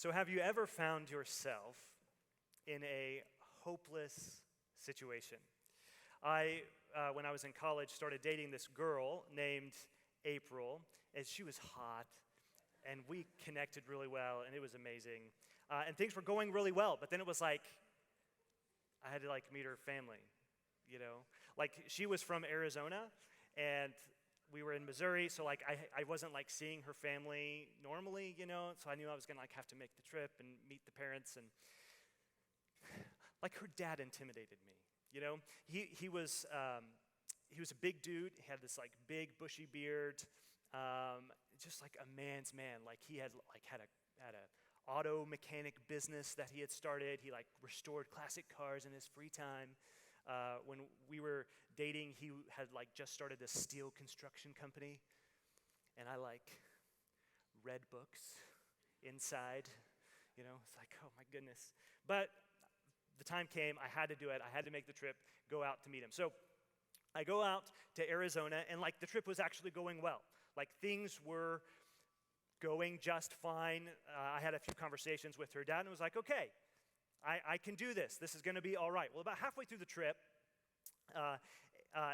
So have you ever found yourself in a hopeless situation? When I was in college, started dating this girl named April, and she was hot, and we connected really well, and it was amazing. And things were going really well, but then it was like, I had to meet her family, you know? She was from Arizona, and we were in Missouri, so I wasn't seeing her family normally, so I knew I was gonna have to make the trip and meet the parents, and her dad intimidated me, He was a big dude. He had this big bushy beard, just a man's man. He had had a auto mechanic business that he had started. He restored classic cars in his free time. When we were dating, he had just started this steel construction company, and I read books inside. It's oh my goodness. But the time came, I had to do it. I had to make the trip, go out to meet him. So I go out to Arizona, and the trip was actually going well. Things were going just fine. I had a few conversations with her dad, and was okay, I can do this. This is going to be all right. Well, about halfway through the trip,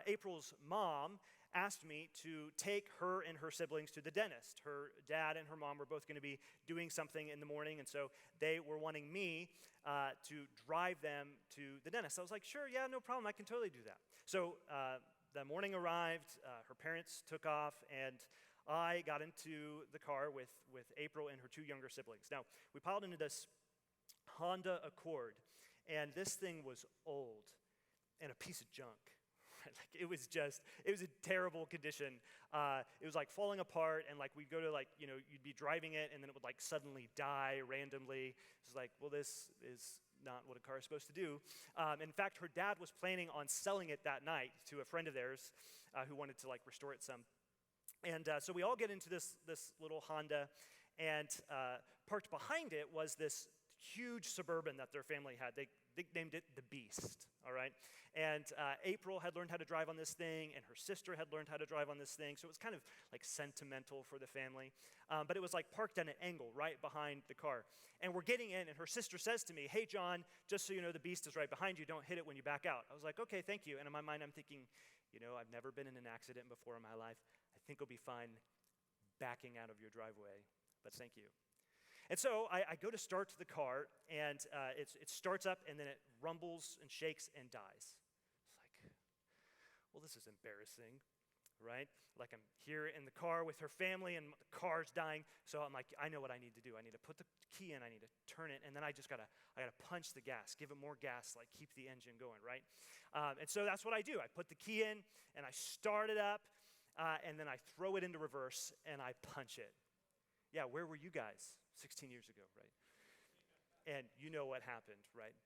April's mom asked me to take her and her siblings to the dentist. Her dad and her mom were both going to be doing something in the morning, and so they were wanting me to drive them to the dentist. I was sure, yeah, no problem, I can totally do that. So the morning arrived, her parents took off, and I got into the car with April and her two younger siblings. Now, we piled into this Honda Accord, and this thing was old and a piece of junk. It was a terrible condition. It was falling apart, and we'd go to you'd be driving it, and then it would suddenly die randomly. It's well, this is not what a car is supposed to do. In fact, her dad was planning on selling it that night to a friend of theirs who wanted to restore it some. And so we all get into this little Honda, and parked behind it was this huge Suburban that their family had. They nicknamed it the Beast, all right? And April had learned how to drive on this thing, and her sister had learned how to drive on this thing, so it was kind of sentimental for the family. But it was parked at an angle right behind the car. And we're getting in, and her sister says to me, "Hey, John, just so you know, the Beast is right behind you. Don't hit it when you back out." I was okay, thank you. And in my mind, I'm thinking, I've never been in an accident before in my life. I think I'll be fine backing out of your driveway, but thank you. And so I go to start the car, and it starts up, and then it rumbles and shakes and dies. It's well, this is embarrassing, right? I'm here in the car with her family, and the car's dying. So I'm I know what I need to do. I need to put the key in, I need to turn it, and then I gotta punch the gas, give it more gas, keep the engine going, right? And so that's what I do. I put the key in, and I start it up, and then I throw it into reverse, and I punch it. Yeah, where were you guys 16 years ago, right? And you know what happened, right?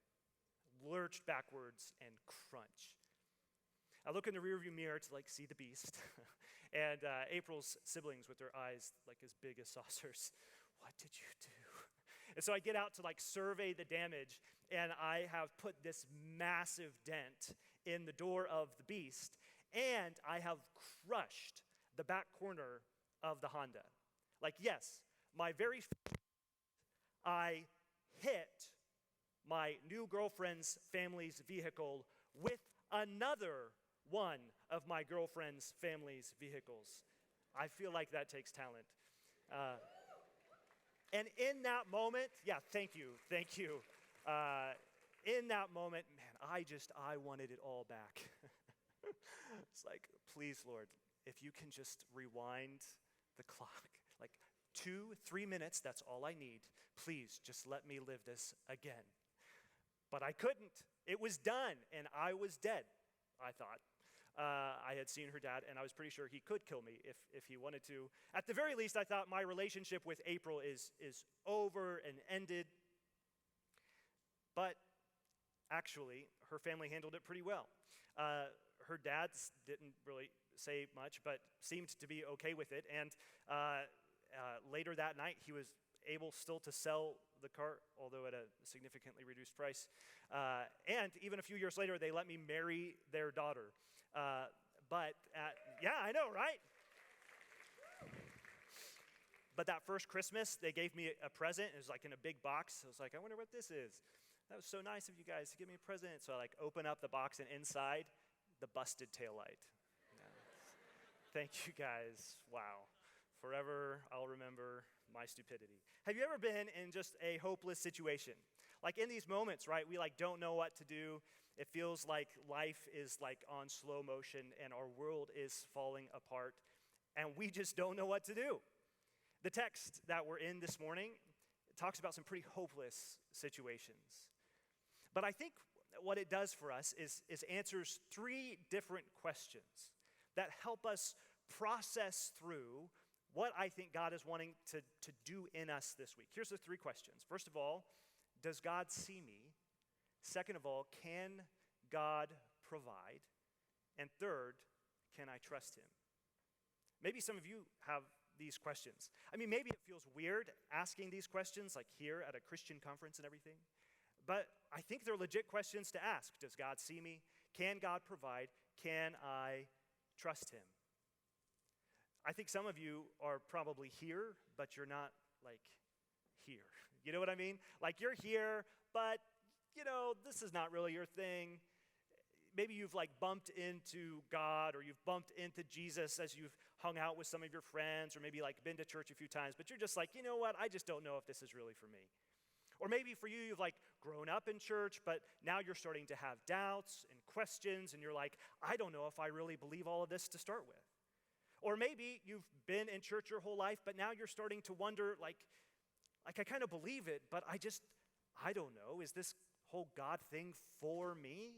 Lurched backwards and crunch. I look in the rearview mirror to see the Beast, and April's siblings with their eyes as big as saucers. What did you do? And so I get out to survey the damage, and I have put this massive dent in the door of the Beast, and I have crushed the back corner of the Honda. Yes, my very first, I hit my new girlfriend's family's vehicle with another one of my girlfriend's family's vehicles. I feel that takes talent. And in that moment, yeah, thank you. In that moment, man, I wanted it all back. It's please, Lord, if you can just rewind the clock, 2-3 minutes, that's all I need. Please, just let me live this again. But I couldn't. It was done, and I was dead, I thought. I had seen her dad, and I was pretty sure he could kill me if he wanted to. At the very least, I thought my relationship with April is over and ended. But actually, her family handled it pretty well. Her dad didn't really say much, but seemed to be okay with it. And later that night, he was able still to sell the car, although at a significantly reduced price. And even a few years later, they let me marry their daughter. Yeah, I know, right? But that first Christmas, they gave me a present. It was like in a big box. I was like, I wonder what this is. That was so nice of you guys to give me a present. So I like open up the box, and inside, the busted taillight. Yeah. Thank you guys. Wow. Forever, I'll remember my stupidity. Have you ever been in just a hopeless situation? Like in these moments, right, we like don't know what to do. It feels like life is like on slow motion and our world is falling apart and we just don't know what to do. The text that we're in this morning talks about some pretty hopeless situations. But I think what it does for us is answers three different questions that help us process through what I think God is wanting to do in us this week. Here's the three questions. First of all, does God see me? Second of all, can God provide? And third, can I trust him? Maybe some of you have these questions. I mean, maybe it feels weird asking these questions like here at a Christian conference and everything. But I think they're legit questions to ask. Does God see me? Can God provide? Can I trust him? I think some of you are probably here, but you're not like here. You know what I mean? Like you're here, but this is not really your thing. Maybe you've like bumped into God or you've bumped into Jesus as you've hung out with some of your friends or maybe like been to church a few times, but you're just like, you know what? I just don't know if this is really for me. Or maybe for you, you've like grown up in church, but now you're starting to have doubts and questions and you're like, I don't know if I really believe all of this to start with. Or maybe you've been in church your whole life, but now you're starting to wonder, like I kind of believe it, but I don't know. Is this whole God thing for me?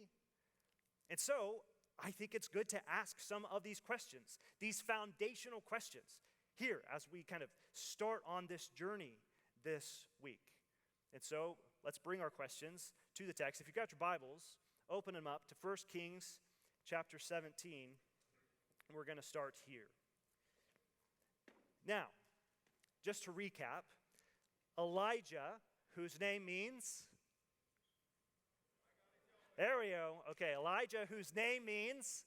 And so I think it's good to ask some of these questions, these foundational questions here as we kind of start on this journey this week. And so let's bring our questions to the text. If you've got your Bibles, open them up to 1 Kings chapter 17. We're going to start here. Now, just to recap, Elijah, whose name means? There we go. Okay, Elijah, whose name means?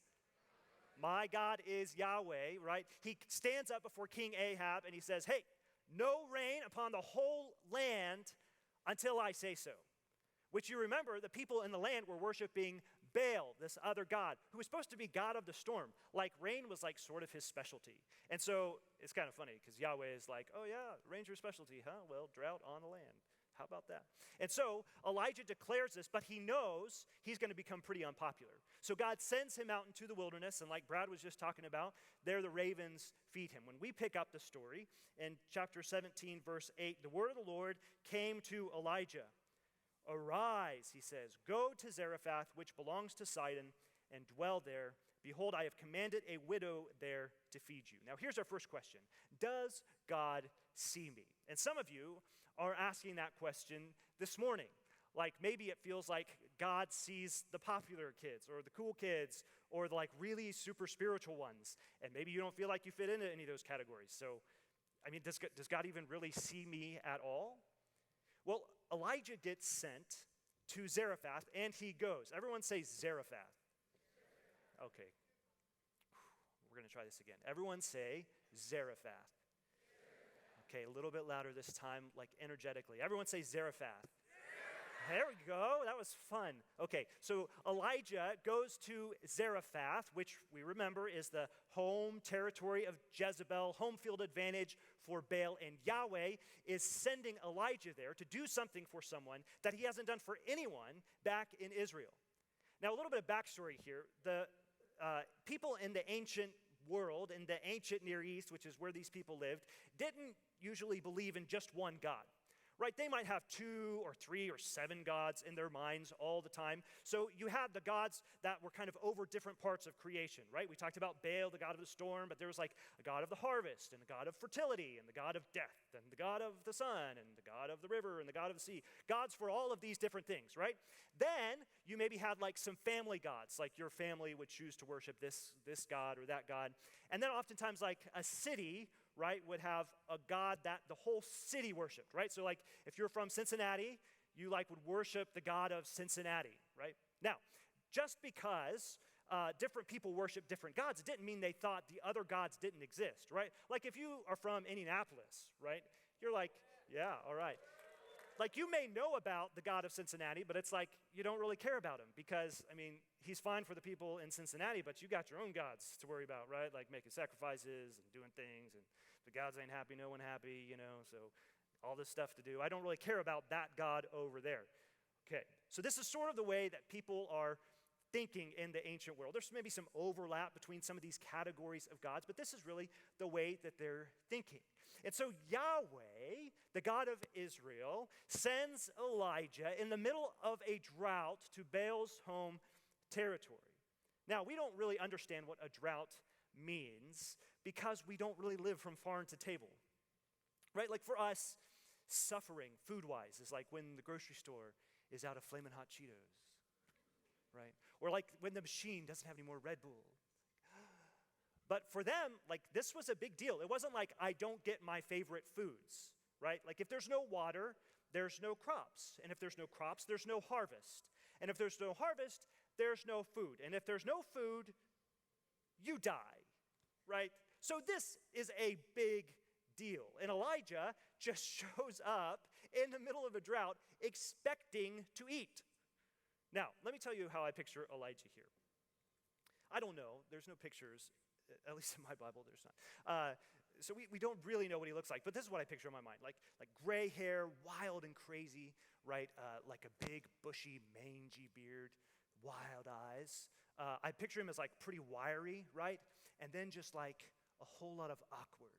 My God is Yahweh, right? He stands up before King Ahab and he says, hey, no rain upon the whole land until I say so. Which you remember, the people in the land were worshiping Baal, this other god, who was supposed to be God of the storm. Like rain was like sort of his specialty. And so it's kind of funny because Yahweh is like, oh yeah, rain's your specialty, huh? Well, drought on the land. How about that? And so Elijah declares this, but he knows he's going to become pretty unpopular. So God sends him out into the wilderness, and like Brad was just talking about, there the ravens feed him. When we pick up the story in chapter 17, verse 8, the word of the Lord came to Elijah. Arise, he says, go to Zarephath, which belongs to Sidon, and dwell there. Behold, I have commanded a widow there to feed you. Now, here's our first question. Does God see me? And some of you are asking that question this morning. Like maybe it feels like God sees the popular kids or the cool kids or the like really super spiritual ones. And maybe you don't feel like you fit into any of those categories. So, I mean, does God even really see me at all? Well, Elijah gets sent to Zarephath, and he goes. Everyone say Zarephath. Okay. We're going to try this again. Everyone say Zarephath. Okay, a little bit louder this time, like energetically. Everyone say Zarephath. There we go. That was fun. Okay, so Elijah goes to Zarephath, which we remember is the home territory of Jezebel, home field advantage for Baal, and Yahweh is sending Elijah there to do something for someone that he hasn't done for anyone back in Israel. Now, a little bit of backstory here. The people in the ancient world, in the ancient Near East, which is where these people lived, didn't usually believe in just one God. Right, they might have 2 or 3 or 7 gods in their minds all the time. So you had the gods that were kind of over different parts of creation, right? We talked about Baal, the god of the storm, but there was like a god of the harvest and the god of fertility and the god of death and the god of the sun and the god of the river and the god of the sea. Gods for all of these different things, right? Then you maybe had like some family gods, like your family would choose to worship this god or that god. And then oftentimes like a city, right, would have a god that the whole city worshiped, right? So like if you're from Cincinnati, you like would worship the god of Cincinnati, right? Now, just because different people worship different gods, it didn't mean they thought the other gods didn't exist, right? Like if you are from Indianapolis, right? You're like, yeah, all right. Like you may know about the God of Cincinnati, but it's like you don't really care about him because, I mean, he's fine for the people in Cincinnati, but you got your own gods to worry about, right? Like making sacrifices and doing things, and the gods ain't happy, no one happy, so all this stuff to do. I don't really care about that God over there. Okay, so this is sort of the way that people are thinking in the ancient world. There's maybe some overlap between some of these categories of gods, but this is really the way that they're thinking. And so Yahweh, the God of Israel, sends Elijah in the middle of a drought to Baal's home territory. Now, we don't really understand what a drought means because we don't really live from farm to table, right? Like for us, suffering food-wise is like when the grocery store is out of Flamin' Hot Cheetos, right? Or like when the machine doesn't have any more Red Bull. But for them, like this was a big deal. It wasn't like I don't get my favorite foods, right? Like if there's no water, there's no crops. And if there's no crops, there's no harvest. And if there's no harvest, there's no food. And if there's no food, you die, right? So this is a big deal. And Elijah just shows up in the middle of a drought expecting to eat. Now, let me tell you how I picture Elijah here. I don't know. There's no pictures. At least in my Bible, there's not. So we don't really know what he looks like, but this is what I picture in my mind. Like gray hair, wild and crazy, right? Like a big, bushy, mangy beard, wild eyes. I picture him as like pretty wiry, right? And then just like a whole lot of awkward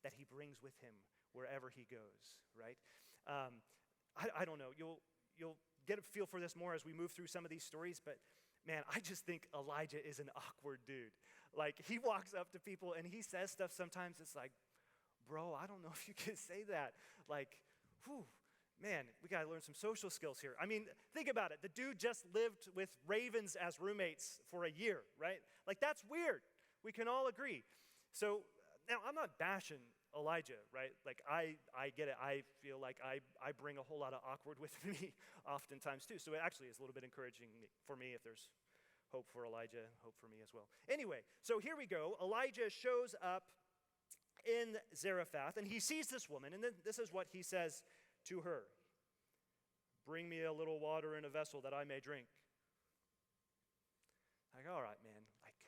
that he brings with him wherever he goes, right? I don't know. You'll get a feel for this more as we move through some of these stories, but man, I just think Elijah is an awkward dude. Like, he walks up to people and he says stuff sometimes, it's like, bro, I don't know if you can say that. Like, whew, man, we got to learn some social skills here. I mean, think about it. The dude just lived with ravens as roommates for a year, right? Like, that's weird. We can all agree. So, now, I'm not bashing Elijah, right? Like, I get it. I feel like I bring a whole lot of awkward with me oftentimes, too. So, it actually is a little bit encouraging for me if there's hope for Elijah, hope for me as well. Anyway, so here we go. Elijah shows up in Zarephath, and he sees this woman, and then this is what he says to her. Bring me a little water in a vessel that I may drink. Like, all right, man. Like,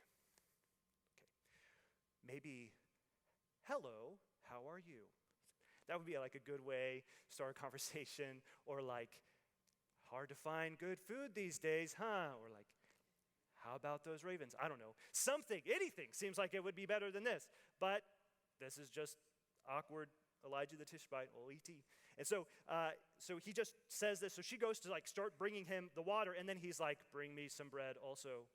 okay. Maybe, hello, how are you? That would be like a good way to start a conversation, or like, hard to find good food these days, huh? Or like, how about those ravens? I don't know. Something, anything seems like it would be better than this. But this is just awkward Elijah the Tishbite, O-E-T. And so he just says this. So she goes to like start bringing him the water, and then he's like, bring me some bread also.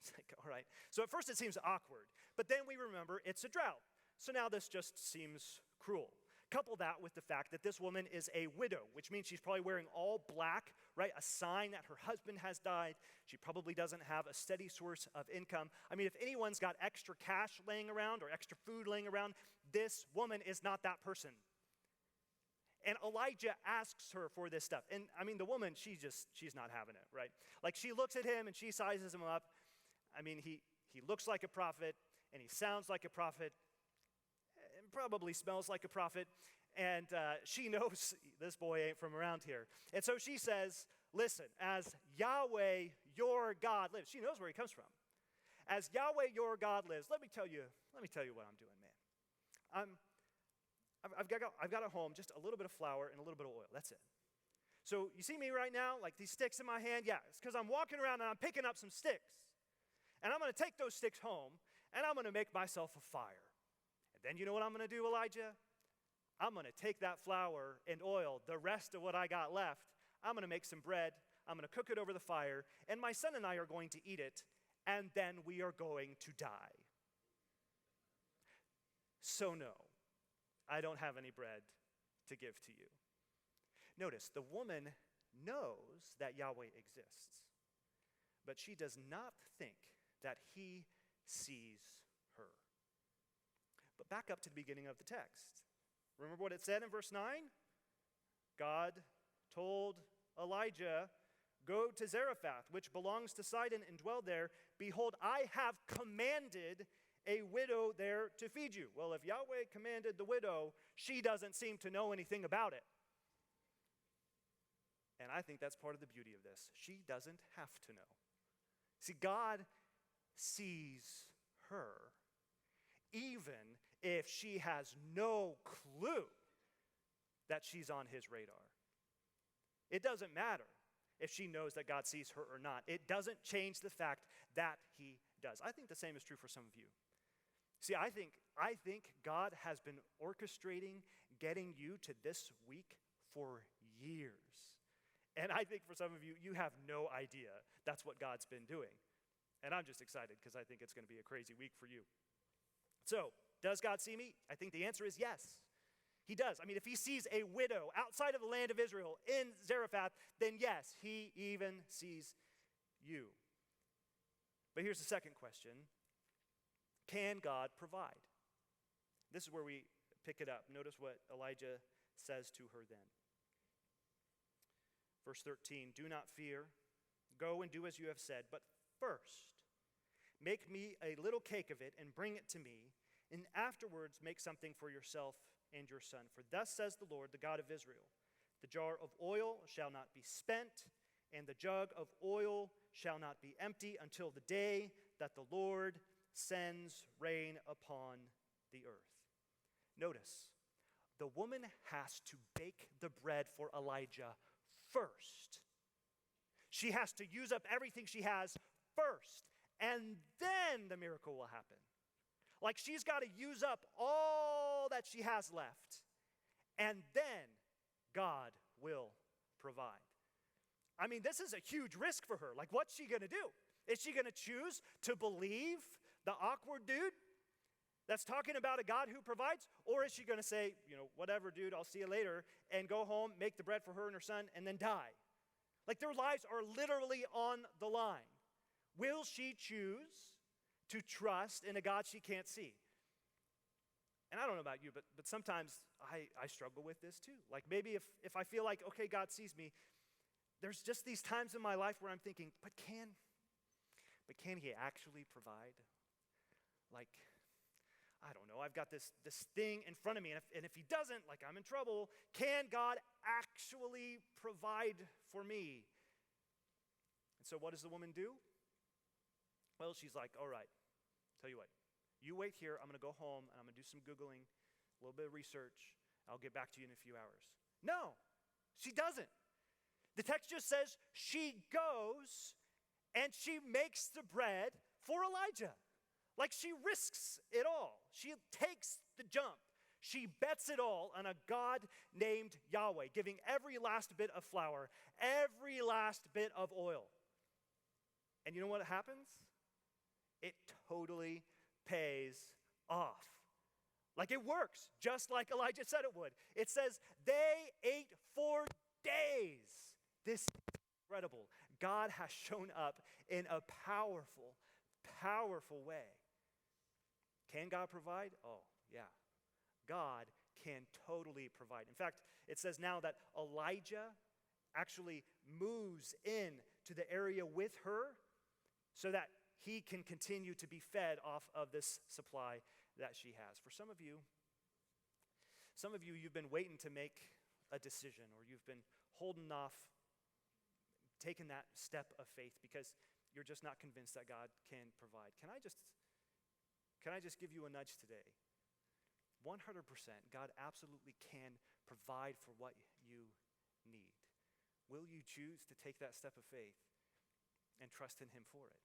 It's like, all right. So at first it seems awkward, but then we remember it's a drought. So now this just seems cruel. Couple that with the fact that this woman is a widow, which means she's probably wearing all black, right? A sign that her husband has died. She probably doesn't have a steady source of income. I mean, if anyone's got extra cash laying around or extra food laying around, this woman is not that person. And Elijah asks her for this stuff. And I mean, the woman, she's not having it, right? Like, she looks at him and she sizes him up. I mean, he looks like a prophet and he sounds like a prophet. Probably smells like a prophet, and she knows this boy ain't from around here. And so she says, listen, as Yahweh, your God, lives. She knows where he comes from. As Yahweh, your God lives, let me tell you what I'm doing, man. I've got at home just a little bit of flour and a little bit of oil. That's it. So you see me right now, like these sticks in my hand? Yeah, it's because I'm walking around and I'm picking up some sticks. And I'm going to take those sticks home, and I'm going to make myself a fire. And then you know what I'm going to do, Elijah? I'm going to take that flour and oil, the rest of what I got left, I'm going to make some bread, I'm going to cook it over the fire, and my son and I are going to eat it, and then we are going to die. So no, I don't have any bread to give to you. Notice, the woman knows that Yahweh exists, but she does not think that he sees her. But back up to the beginning of the text. Remember what it said in verse 9? God told Elijah, Go to Zarephath, which belongs to Sidon, and dwell there. Behold, I have commanded a widow there to feed you. Well, if Yahweh commanded the widow, she doesn't seem to know anything about it. And I think that's part of the beauty of this. She doesn't have to know. See, God sees her, even if she has no clue that she's on his radar. It doesn't matter if she knows that God sees her or not. It doesn't change the fact that he does. I think the same is true for some of you. See, I think God has been orchestrating getting you to this week for years. And I think for some of you, you have no idea that's what God's been doing. And I'm just excited because I think it's going to be a crazy week for you. So, does God see me? I think the answer is yes. He does. I mean, if he sees a widow outside of the land of Israel in Zarephath, then yes, he even sees you. But here's the second question. Can God provide? This is where we pick it up. Notice what Elijah says to her then. Verse 13, do not fear. Go and do as you have said. But first, make me a little cake of it and bring it to me. And afterwards, make something for yourself and your son. For thus says the Lord, the God of Israel, the jar of oil shall not be spent, and the jug of oil shall not be empty until the day that the Lord sends rain upon the earth. Notice, the woman has to bake the bread for Elijah first. She has to use up everything she has first, and then the miracle will happen. Like she's got to use up all that she has left, and then God will provide. I mean, this is a huge risk for her. Like, what's she going to do? Is she going to choose to believe the awkward dude that's talking about a God who provides? Or is she going to say, whatever, dude, I'll see you later, and go home, make the bread for her and her son, and then die? Like, their lives are literally on the line. Will she choose to trust in a God she can't see? And I don't know about you, but sometimes I struggle with this too. Like maybe if I feel like, okay, God sees me, there's just these times in my life where I'm thinking, but can he actually provide? Like, I don't know, I've got this thing in front of me, and if he doesn't, like I'm in trouble. Can God actually provide for me? And so what does the woman do? Well, she's like, all right, tell you what, you wait here. I'm going to go home, and I'm going to do some Googling, a little bit of research. I'll get back to you in a few hours. No, she doesn't. The text just says she goes, and she makes the bread for Elijah. Like she risks it all. She takes the jump. She bets it all on a God named Yahweh, giving every last bit of flour, every last bit of oil. And you know what happens? It totally pays off. Like it works, just like Elijah said it would. It says they ate for days. This is incredible. God has shown up in a powerful, powerful way. Can God provide? Oh, yeah. God can totally provide. In fact, it says now that Elijah actually moves in to the area with her so that he can continue to be fed off of this supply that she has. For some of you, you've been waiting to make a decision, or you've been holding off taking that step of faith because you're just not convinced that God can provide. Can I just give you a nudge today? 100%, God absolutely can provide for what you need. Will you choose to take that step of faith and trust in him for it?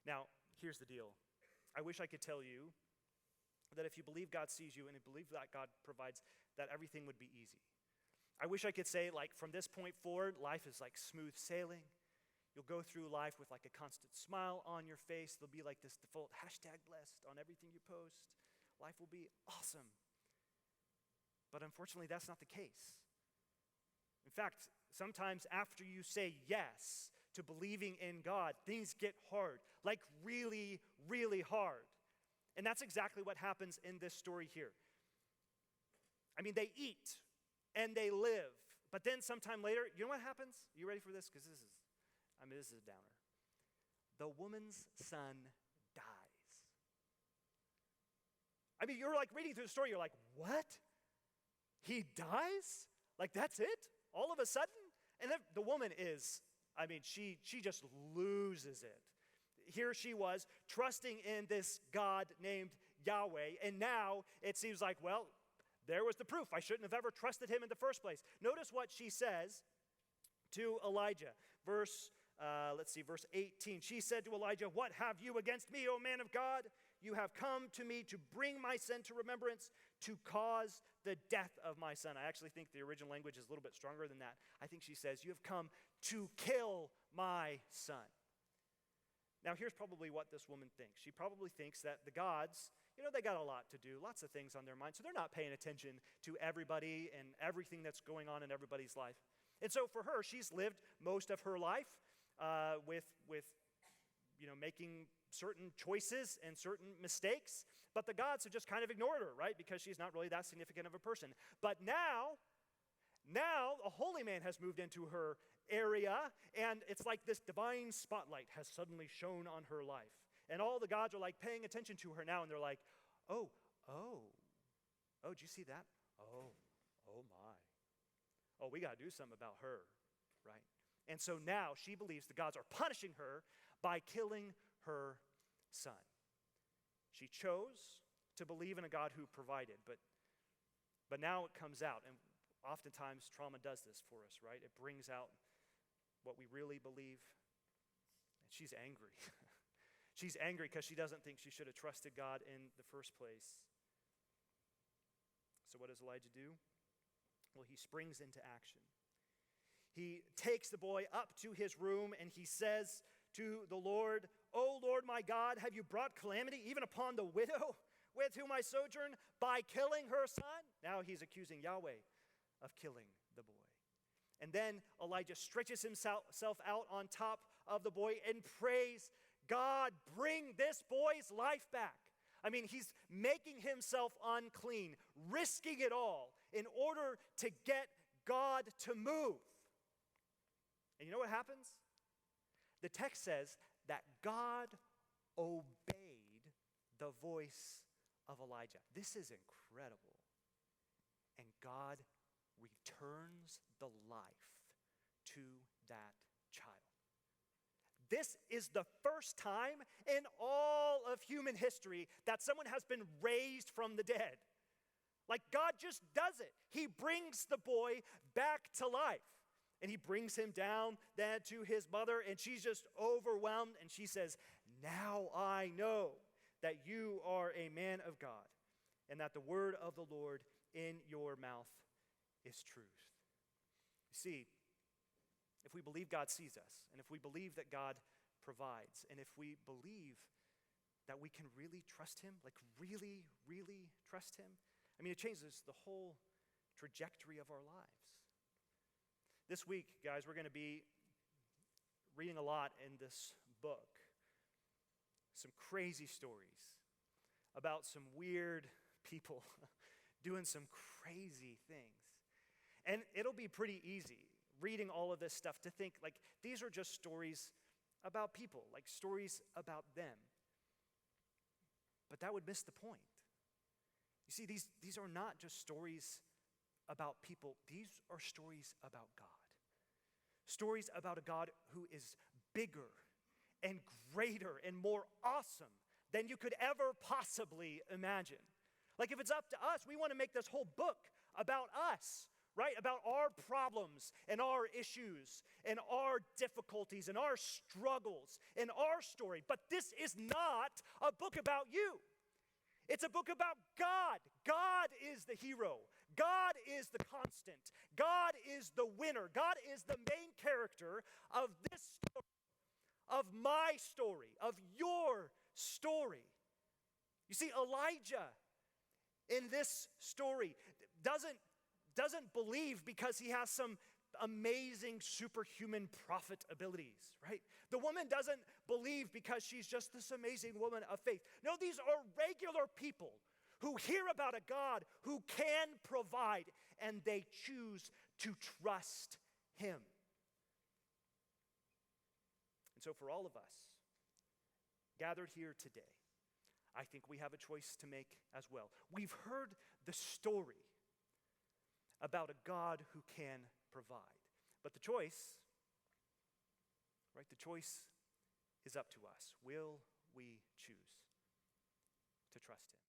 Now, here's the deal. I wish I could tell you that if you believe God sees you and you believe that God provides, that everything would be easy. I wish I could say, like, from this point forward, life is like smooth sailing. You'll go through life with like a constant smile on your face. There'll be like this default #blessed on everything you post. Life will be awesome. But unfortunately, that's not the case. In fact, sometimes after you say yes to believing in God, things get hard, like really, really hard. And that's exactly what happens in this story here. I mean, they eat and they live But then sometime later, you know what happens? You ready for this? Because this is a downer. The woman's son dies. I mean, you're like reading through the story, you're like, what? He dies? Like, that's it? All of a sudden? And then the woman is, I mean, she just loses it. Here she was, trusting in this God named Yahweh, and now it seems like, well, there was the proof. I shouldn't have ever trusted him in the first place. Notice what she says to Elijah. Verse 18. She said to Elijah, "What have you against me, O man of God? You have come to me to bring my sin to remembrance, to cause the death of my son." I actually think the original language is a little bit stronger than that. I think she says, "You have come to kill my son." Now, here's probably what this woman thinks. She probably thinks that the gods, they got a lot to do, lots of things on their mind, so they're not paying attention to everybody and everything that's going on in everybody's life. And so for her, she's lived most of her life with making certain choices and certain mistakes, but the gods have just kind of ignored her, right? Because she's not really that significant of a person. But now a holy man has moved into her area, and it's like this divine spotlight has suddenly shone on her life. And all the gods are like paying attention to her now, and they're like, oh, did you see that? Oh my. Oh, we got to do something about her, right? And so now she believes the gods are punishing her by killing her son. She chose to believe in a God who provided, but now it comes out, and oftentimes trauma does this for us, right? It brings out what we really believe, and she's angry. She's angry because she doesn't think she should have trusted God in the first place. So what does Elijah do? Well, he springs into action. He takes the boy up to his room and he says to the Lord, "O Lord my God, have you brought calamity even upon the widow with whom I sojourn by killing her son?" Now he's accusing Yahweh of killing the boy. And then Elijah stretches himself out on top of the boy and prays, "God, bring this boy's life back." I mean, he's making himself unclean, risking it all in order to get God to move. And you know what happens? The text says that God obeyed the voice of Elijah. This is incredible. And God returns the life to that child. This is the first time in all of human history that someone has been raised from the dead. Like, God just does it. He brings the boy back to life. And he brings him down then to his mother, and she's just overwhelmed, and she says, "Now I know that you are a man of God, and that the word of the Lord in your mouth is truth." You see, if we believe God sees us, and if we believe that God provides, and if we believe that we can really trust him, like really, really trust him, I mean, it changes the whole trajectory of our lives. This week, guys, we're going to be reading a lot in this book. Some crazy stories about some weird people doing some crazy things. And it'll be pretty easy reading all of this stuff to think like these are just stories about people, like stories about them. But that would miss the point. You see, these are not just stories about people. These are stories about God. Stories about a God who is bigger and greater and more awesome than you could ever possibly imagine. Like, if it's up to us, we want to make this whole book about us, right? About our problems and our issues and our difficulties and our struggles and our story. But this is not a book about you. It's a book about God. God is the hero. God is the constant. God is the winner. God is the main character of this story, of my story, of your story. You see, Elijah in this story doesn't believe because he has some amazing superhuman prophet abilities, right? The woman doesn't believe because she's just this amazing woman of faith. No, these are regular people who hear about a God who can provide and they choose to trust him. And so for all of us gathered here today, I think we have a choice to make as well. We've heard the story about a God who can provide. But the choice, right, the choice is up to us. Will we choose to trust him?